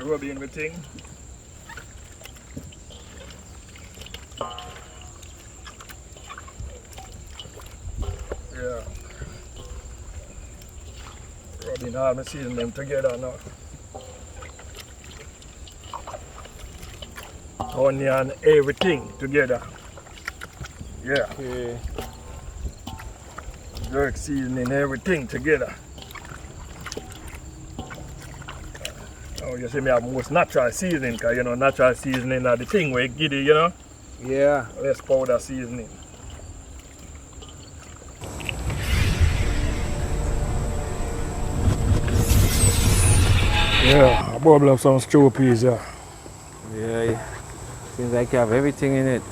rub in the thing. Yeah. Rubbing all my seasoning together now. Onion, everything together. Yeah. Okay. Jerk seasoning, everything together. Oh, you see me have most natural seasoning, because you know natural seasoning are the thing where you get it, you know? Yeah. Less powder seasoning. Yeah, I bubble up some stew peas, yeah. Yeah. Seems like you have everything in it.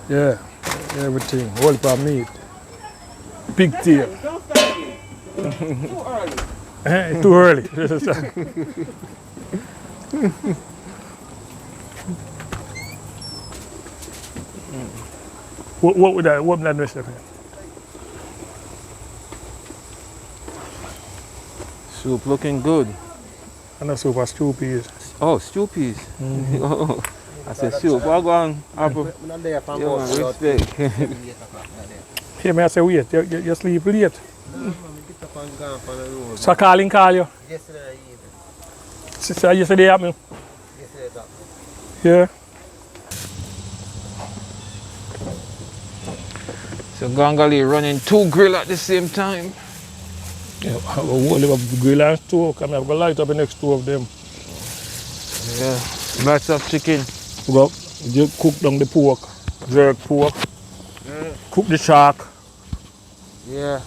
Yeah, everything. Whole part meat. Pigtail. Don't start it. Too early. It's too early. What would that? What would that do, Stephen? Soup looking good. I know soup for stew peas. Oh, stew peas. Oh, I said soup. What going Apple? I'm not there for Yeah, more. man, respect. Here, may I say wait, you sleep late. No, man, get up and go for the road. So calling call you. Yesterday evening. Sister, yesterday happened. Yesterday back. Yeah. So Gangali running 2 grill at the same time. Yeah, I will live up the grill and stove. I'm going to light up the next two of them. Yeah. Lots of chicken. We go just cook down the pork, jerk pork, cook the shark. Yeah.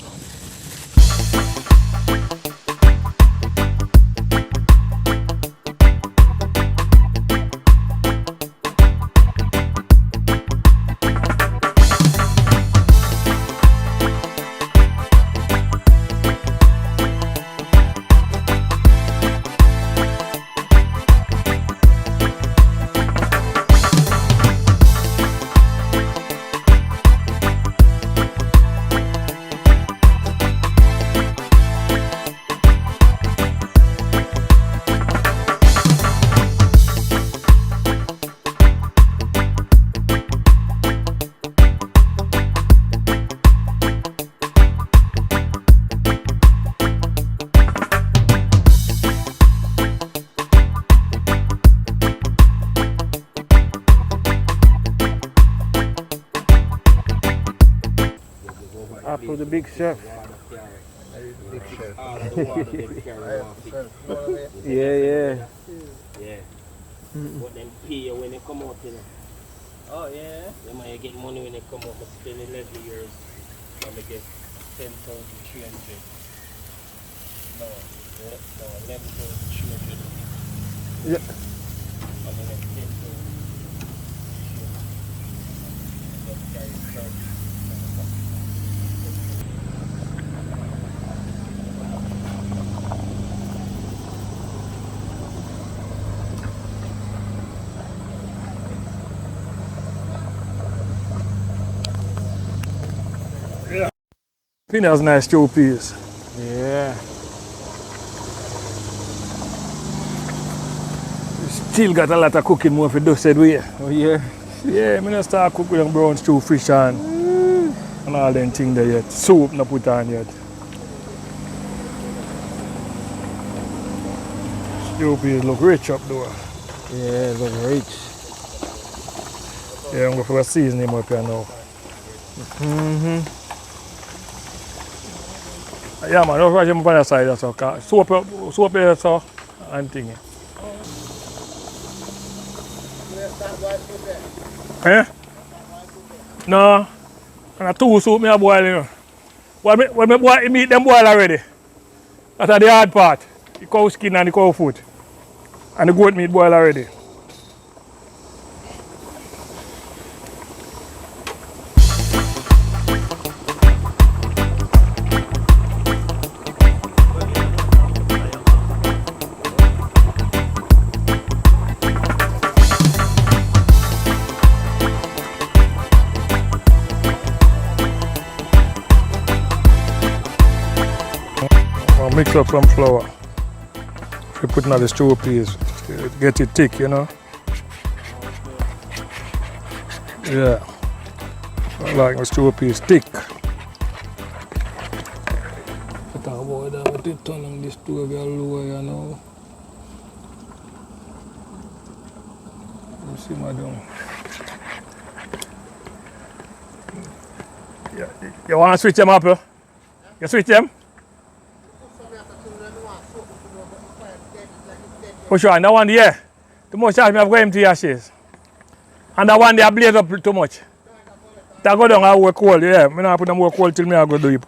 Apple the big chef. Big chef. Yeah, yeah. Yeah. What them pay you when they come out, you know. Oh yeah. They might get money when they come out, but spend 11 years. And they get 10,300. No, 11,300. Yeah. And then 10,300. Just carry church. I think that's nice stew peas. Yeah. Still got a lot of cooking more for do said way. Oh yeah. Yeah, I'm gonna start cooking them brown stew fish and all them things there yet. Soup not put on yet. Stew peas look rich up though. Yeah, look rich. Yeah, I'm going to season him up here now. Yeah man, don't rush him up on the side that's okay. Soap here so and thing. Eh? No. And a two soup me a boil, you know. When me boil, meat them boil already. That's the hard part. The cow skin and the cow foot. And the goat meat boil already. I'll mix up some flour. We put in the stew peas. Get it thick, you know. Yeah. I like my stew piece thick. Kita bawa dah betul tolong di stew biar luar ya no. Mesti madong. You want to switch them up? You switch them? For sure, and that one there, too much charge me have go empty ashes. And that one there blaze up too much. That go down and work cold, yeah. I don't put them work cold till me I go do it.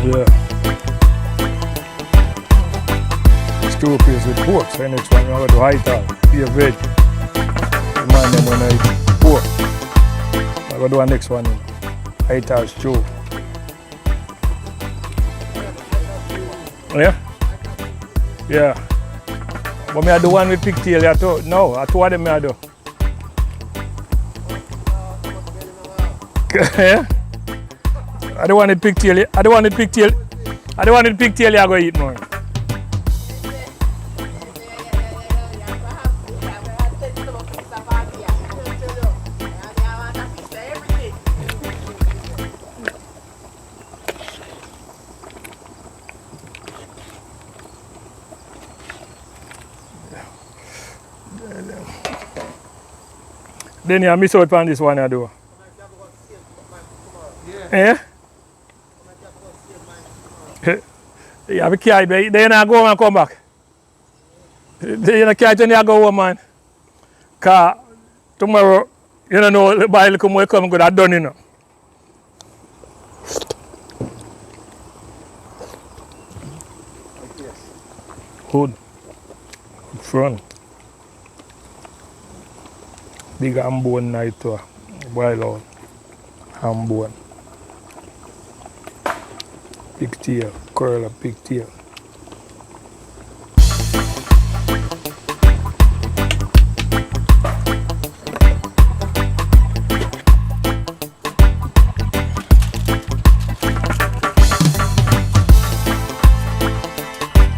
Yeah. Stew piece with pork. So next one I'm going to do high tall. Be a veg. Remind them when I eat pork. I'm going to do the next one. High tall stew. Yeah? Yeah. But me I do one with pigtail. No, I two of them I do. Yeah? I don't want it pigtail. I don't want it pigtail. I don't want it pigtail. I go eat more. Then you miss out on this one I do. Yeah? Yeah, be careful. Then you go home and come back. Then you can't go home, man. Because tomorrow, you don't know, the boy will come and go that done, you know. Hood. Front. Big ham bone night to boil out. Ham bone. Pigtail, curl of pigtail.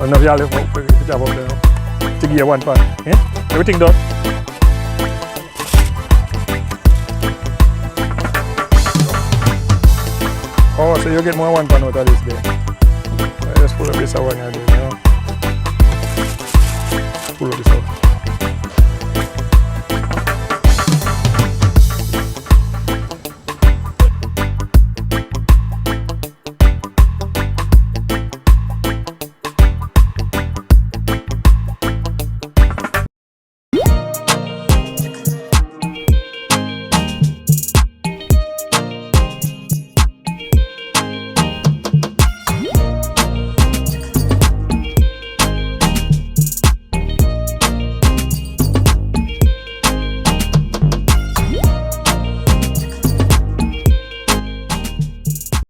Enough y'all put up there. To give you one pan. Yeah? Everything done. Oh, so you get more one pan out of this day. I just put a piece of one here, you know.